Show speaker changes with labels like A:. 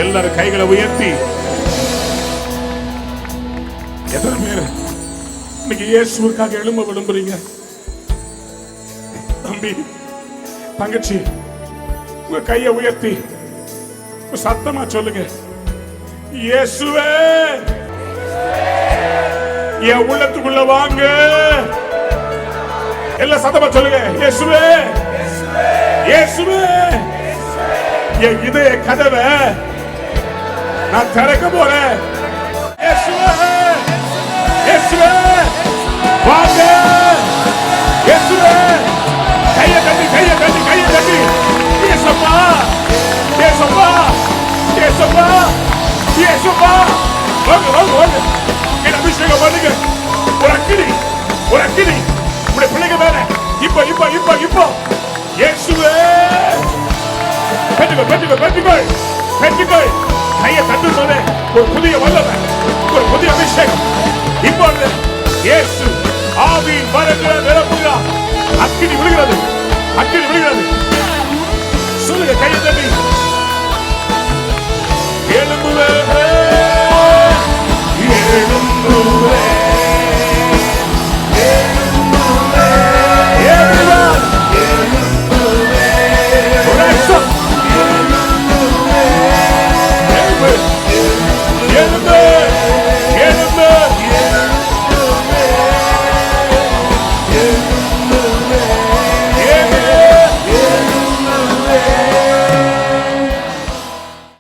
A: எல்லாரும் கைகளை உயர்த்தி, எத்தனை பேர் இன்னைக்கு இயேசுவுக்காக எழும்ப விரும்புறீங்க? தம்பி, தங்கச்சி, உங்க கையை உயர்த்தி சத்தமா சொல்லுங்க, இயேசுவே என் உள்ளத்துக்குள்ள வாங்க. எல்லாம் சத்தமா சொல்லுங்க, இயேசுவே இயேசுவே என் இதய கதவை நான் திறக்க போறேன். இயேசுவே இயேசுவே வாங்க. இயேசுவே கையை தட்டி கையை தட்டி கையை தட்டி, இயேசுப்பா இயேசுப்பா இயேசுப்பா இயேசுப்பா வாங்க வாங்க வாங்க. என்ன அபிஷேகம் பண்ணுங்க. ஒரு அக்கினி உடைய பிள்ளைங்க மேல இப்ப இப்ப இப்ப இப்ப இயேசுவே பெற்றுக்கொள் பெற்றுக்கொள் பெற்றுக்கொள் பெற்றுக்கொள். கையை தட்டும் போது ஒரு புதிய வல்லமை, ஒரு புதிய அபிஷேகம். இப்பொழுது இயேசு ஆவியின் வரங்களை நிரப்புகிறார். அக்கினி விழுகிறது, அக்கினி